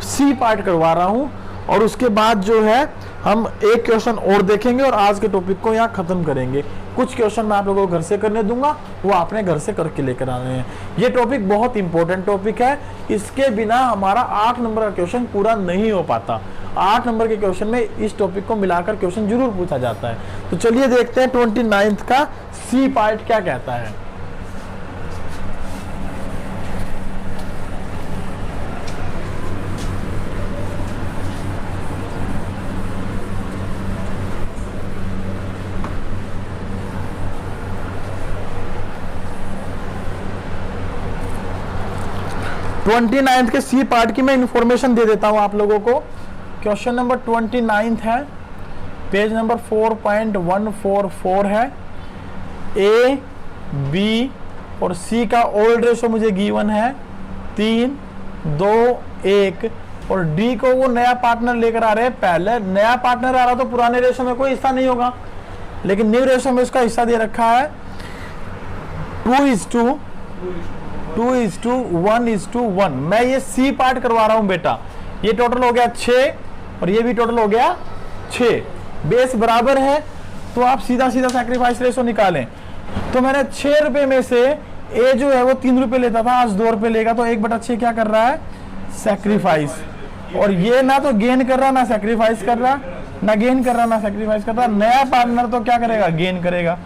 सी पार्ट करवा रहा हूं और उसके बाद जो है हम एक क्वेश्चन और देखेंगे और आज के टॉपिक को यहाँ खत्म करेंगे। कुछ क्वेश्चन मैं आप लोगों को घर से करने दूंगा, वो आपने घर से करके लेकर आने हैं। ये टॉपिक बहुत इंपॉर्टेंट टॉपिक है, इसके बिना हमारा 8 नंबर का क्वेश्चन पूरा नहीं हो पाता। 8 नंबर के क्वेश्चन में इस टॉपिक को मिलाकर क्वेश्चन जरूर पूछा जाता है। तो चलिए देखते हैं 29th का सी पार्ट क्या कहता है। ट्वेंटी नाइन्थ के सी पार्ट की मैं इंफॉर्मेशन दे देता हूं आप लोगों को। क्वेश्चन नंबर 29 है, पेज नंबर 4.144 है। ए, बी और सी का ओल्ड रेशो मुझे गिवन है 3, 2, 1 और डी को वो नया पार्टनर लेकर आ रहे हैं। पहले नया पार्टनर आ रहा तो पुराने रेशो में कोई हिस्सा नहीं होगा, लेकिन न्यू रेशो में उसका हिस्सा दे रखा है 2:1:1। मैं ये सी पार्ट करवा रहा हूं बेटा। ये टोटल हो गया 6 और ये भी टोटल हो गया 6। बेस बराबर है तो आप सीधा सीधा सैक्रिफाइस रेशो निकालें। तो मैंने 6 रुपए में से ए जो है वो 3 रुपए लेता था, आज 2 रुपए लेगा, तो 1/6 क्या कर रहा है, सैक्रिफाइस। और ये ना तो गेन कर रहा ना सैक्रिफाइस कर रहा, ना गेन कर रहा ना सैक्रिफाइस कर रहा। नया पार्टनर तो क्या करेगा, गेन करेगा।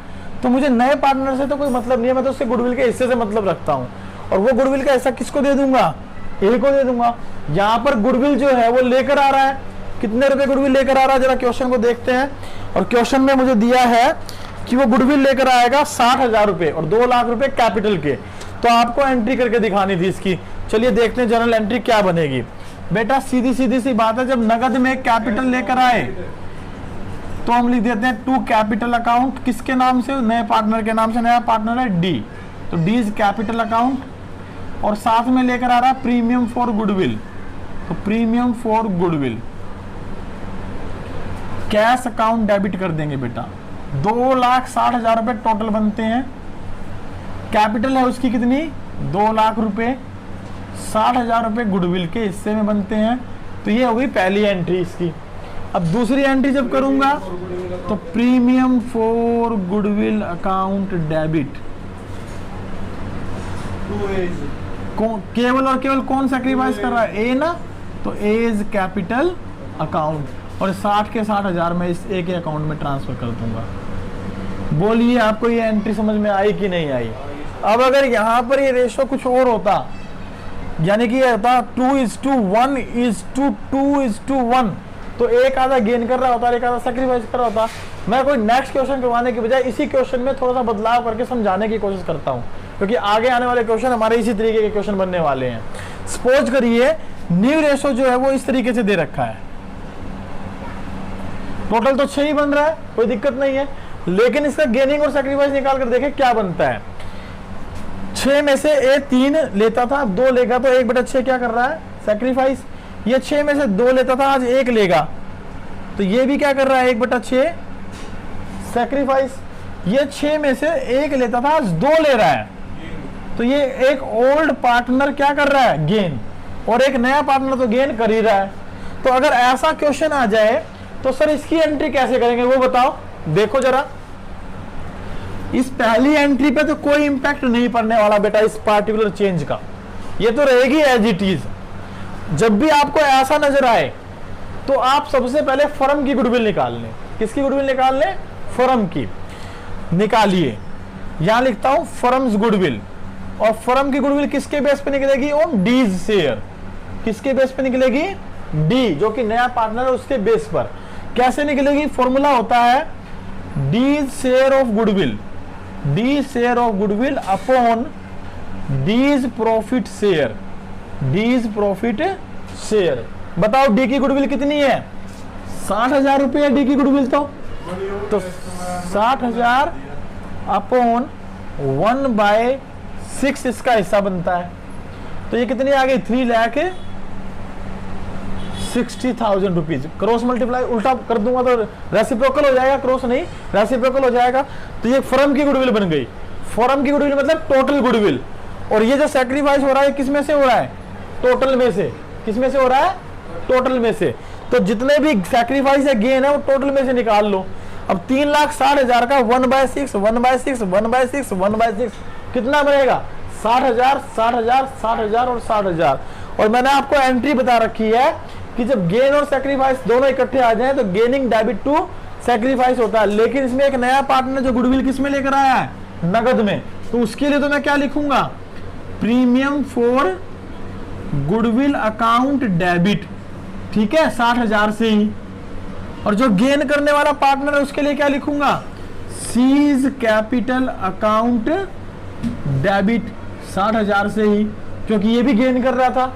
तो मुझे नए पार्टनर से तो कोई मतलब नहीं है, मैं तो उसके गुडविल के हिस्से से मतलब रखता हूँ। और वो गुडविल का हिस्सा किसको दे दूंगा, ए को दे दूंगा। यहाँ पर गुडविल जो है वो लेकर आ रहा है, कितने रुपए गुडविल लेकर आ रहा है, जरा क्वेश्चन को देखते हैं। और क्वेश्चन में मुझे दिया है कि वो गुडविल लेकर आएगा 60,000 रुपए और 2 लाख रुपए कैपिटल के। तो आपको एंट्री करके दिखानी थी इसकी। चलिए देखते हैं जर्नल एंट्री क्या बनेगी। बेटा सीधी सीधी सी बात है, जब नगद में कैपिटल लेकर आए तो हम लिख देते हैं टू कैपिटल अकाउंट। किसके नाम से, नए पार्टनर के नाम से। नया पार्टनर है डी, तो डी इज कैपिटल अकाउंट। और साथ में लेकर आ रहा है प्रीमियम फॉर गुडविल, तो premium for goodwill. Cash account debit कर देंगे बेटा। 2,60,000 रुपए टोटल बनते हैं। कैपिटल है उसकी कितनी, 2 लाख रुपए। 60,000 रुपए गुडविल के हिस्से में बनते हैं। तो ये हो गई पहली एंट्री इसकी। अब दूसरी एंट्री जब करूंगा तो premium for goodwill account debit. केवल और केवल कौन सैक्रिफाइस कर रहा है, ए ना, तो ए इज कैपिटल अकाउंट। और 60 के 60,000 मैं इस ए के अकाउंट में ट्रांसफर कर दूंगा। बोलिए आपको ये एंट्री समझ में आई कि नहीं आई। अब अगर यहाँ पर ये रेशो कुछ और होता, यानी कि ये होता 2:1:2:1, तो एक आधा गेन कर रहा होता, एक आधा सैक्रिफाइस कर रहा होता। मैं कोई नेक्स्ट क्वेश्चन करवाने के बजाय इसी क्वेश्चन में थोड़ा सा बदलाव करके समझाने की कोशिश करता हूँ, क्योंकि आगे आने वाले क्वेश्चन हमारे इसी तरीके के क्वेश्चन बनने वाले हैं। सपोज करिए न्यू रेशो जो है वो इस तरीके से दे रखा है। टोटल तो 6 ही बन रहा है, कोई दिक्कत नहीं है, लेकिन इसका गेनिंग और सैक्रिफाइस निकाल कर देखें क्या बनता है। 6 में से ए 3 लेता था, 2 लेगा, तो 1/6 क्या कर रहा है, सैक्रिफाइस। ये 6 में से 2 लेता था, आज 1 लेगा, तो ये भी क्या कर रहा है, 1/6 सैक्रिफाइस। ये 6 में से 1 लेता था, आज 2 ले रहा है, तो ये एक ओल्ड पार्टनर क्या कर रहा है, गेन। और एक नया पार्टनर तो गेन कर ही रहा है। तो अगर ऐसा क्वेश्चन आ जाए तो सर इसकी एंट्री कैसे करेंगे वो बताओ। देखो जरा, इस पहली एंट्री पे तो कोई इंपैक्ट नहीं पड़ने वाला बेटा इस पार्टिकुलर चेंज का, ये तो रहेगी एज इट इज। जब भी आपको ऐसा नजर आए तो आप सबसे पहले फर्म की गुडविल निकाल लें। किसकी गुडविल निकाल लें, फर्म की निकालिए। यहां लिखता हूं फर्म्स गुडविल, और फर्म की गुडविल किसके बेस पे निकलेगी, ऑन डीज शेयर। किसके बेस पे निकलेगी, डी जो कि नया पार्टनर है उसके बेस पर। कैसे निकलेगी, फॉर्मूला होता है D's share of goodwill, D share of goodwill upon D's profit share, D's profit share. बताओ डी की गुडविल कितनी है, 60,000 रुपये है डी की गुडविल। तो 60,000 अपॉन 1/6 इसका हिस्सा बनता है। तो ये कितनी आ गई, 3,60,000 रुपीज। क्रॉस मल्टीप्लाई उल्टा कर दूंगा तो रेसिप्रोकल हो जाएगा, क्रॉस नहीं रेसिप्रोकल हो जाएगा। तो ये फर्म की गुडविल बन गई। फर्म की गुडविल मतलब टोटल गुडविल। और ये जो सैक्रिफाइस हो रहा है किस में से हो रहा है, टोटल में से। किस में से हो रहा है, टोटल में से। तो जितने भी सैक्रिफाइस या गेन है वो टोटल में से निकाल लो। अब 3,60,000 का 1/6 1/6 1/6 1/6 कितना बनेगा? 60,000 60,000 60,000 और 60,000। और मैंने आपको एंट्री बता रखी है कि जब गेन और सैक्रिफाइस दोनों इकट्ठे आ जाएं तो गेनिंग डेबिट टू सैक्रिफाइस होता है। लेकिन इसमें एक नया पार्टनर जो गुडविल किस में लेकर आया है? नगद में। तो उसके लिए तो मैं क्या लिखूंगा? Premium for goodwill account debit, ठीक है, 60,000 से ही। और जो गेन करने वाला पार्टनर है उसके लिए क्या लिखूंगा? सीज कैपिटल अकाउंट डेबिट 60,000 से ही, क्योंकि ये भी गेन कर रहा था।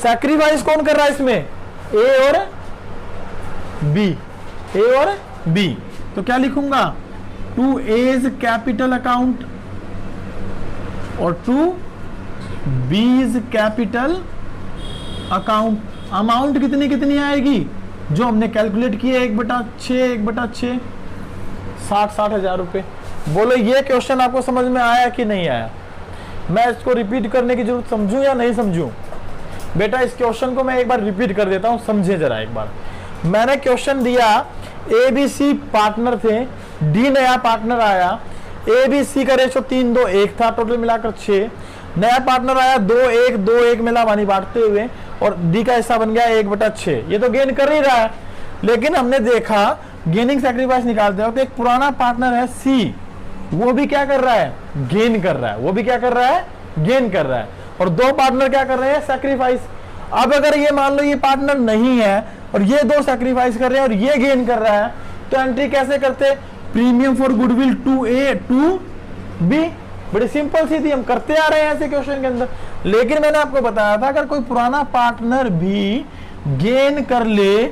सैक्रिफाइस कौन कर रहा है इसमें? ए और बी, ए और बी। तो क्या लिखूंगा? टू एज कैपिटल अकाउंट और to B's capital account. Amount कितनी कितनी आएगी जो हमने कैलकुलेट की है? 1/6 1/6 60,000 रुपए। बोलो ये क्वेश्चन आपको समझ में आया कि नहीं आया? मैं इसको रिपीट करने की जरूरत समझूं या नहीं समझूं? बेटा इस क्वेश्चन को मैं एक बार रिपीट कर देता हूं, समझे जरा एक बार। मैंने क्वेश्चन दिया, ABC पार्टनर थे, डी नया पार्टनर आया, ABC का रेशो 3:2:1 था, टोटल मिलाकर 6। नया पार्टनर आया 2:1 में लाभानी बांटते हुए, और डी का हिस्सा बन गया 1/6। ये तो गेन कर ही रहा है, लेकिन हमने देखा गेनिंग सैक्रिफाइस निकालते वक्त एक पुराना पार्टनर है सी, वो भी क्या कर रहा है? गेन कर रहा है। वो भी क्या कर रहा है? गेन कर रहा है। और दो पार्टनर क्या कर रहे हैं? सैक्रिफाइस। अब अगर ये मान लो ये पार्टनर नहीं है और ये दो सैक्रिफाइस कर रहे हैं और ये गेन कर रहा है, तो एंट्री कैसे करते? Premium for goodwill 2A 2B। बड़ी सिंपल सी थी, हम करते आ रहे हैं ऐसे क्वेश्चन के अंदर। लेकिन मैंने आपको बताया था अगर कोई पुराना पार्टनर भी गेन कर ले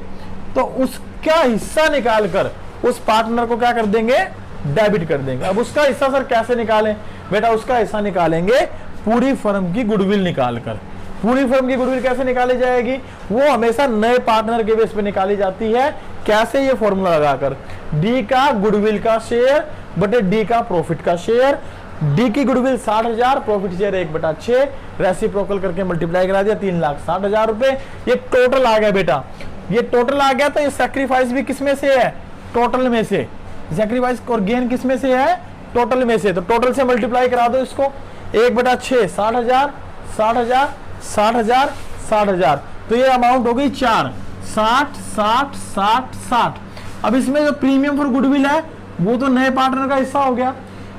तो उसका हिस्सा निकाल कर उस पार्टनर को क्या कर देंगे? डेबिट कर देंगे। अब उसका हिस्सा सर कैसे निकालें? बेटा उसका हिस्सा निकालेंगे पूरी फर्म की गुडविल निकाल कर। पूरी फर्म की गुडविल कैसे निकाली जाएगी? वो हमेशा नए पार्टनर के बेस पे निकाली जाती है। कैसे? ये फॉर्मूला लगाकर, डी का गुडविल का शेयर बटे डी का प्रॉफिट का शेयर। डी की गुडविल 60,000, प्रॉफिट शेयर 1/6, रेसिप्रोकल करके मल्टीप्लाई करा दिया, 3,60,000 रुपए। ये टोटल आ गया बेटा, ये टोटल आ गया। तो ये सैक्रिफाइस भी किसमें से है? टोटल में से। सैक्रिफाइस और गेन किसमें से है? टोटल में से। तो टोटल से मल्टीप्लाई करा दो इसको, 1/6 60,000 60,000 60,000 60,000। तो ये अमाउंट हो गई 4 60 60 60 60। अब इसमें जो प्रीमियम फॉर गुडविल है वो तो नए पार्टनर का हिस्सा हो गया।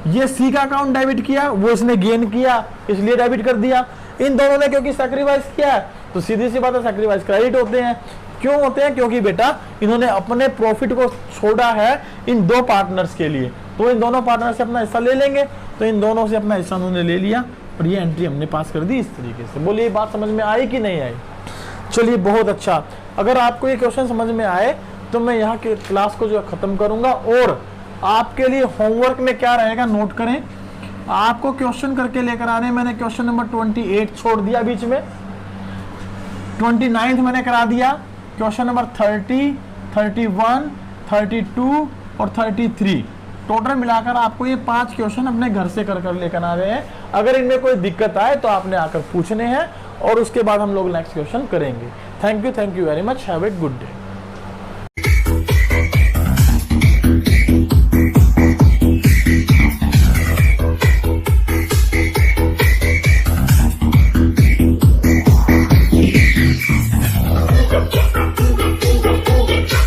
ये सी का अकाउंट डेबिट किया, वो इसने गेन किया इसलिए डेबिट कर दिया। इन दोनों ने क्योंकि सैक्रिफाइस किया है तो सीधी सी बात है सैक्रिफाइस क्रेडिट होते हैं। क्यों होते हैं? क्योंकि बेटा इन्होंने अपने प्रॉफिट को छोड़ा है इन दो पार्टनर्स के लिए, तो इन दोनों पार्टनर से अपना हिस्सा ले लेंगे। तो इन दोनों से अपना हिस्सा उन्होंने ले लिया और ये एंट्री हमने पास कर दी इस तरीके से। बोलिए ये बात समझ में आई कि नहीं आई? चलिए बहुत अच्छा। अगर आपको ये क्वेश्चन समझ में आए तो मैं यहाँ के क्लास को जो खत्म करूंगा। और आपके लिए होमवर्क में क्या रहेगा नोट करें। आपको क्वेश्चन करके लेकर आने, मैंने क्वेश्चन नंबर 28 छोड़ दिया बीच में, 29 मैंने करा दिया, क्वेश्चन नंबर 30 31 32 और 33 टोटल मिलाकर आपको ये 5 क्वेश्चन अपने घर से कर लेकर आ रहे हैं। अगर इनमें कोई दिक्कत आए तो आपने आकर पूछने हैं और उसके बाद हम लोग नेक्स्ट क्वेश्चन करेंगे। Thank you very much, have a good day.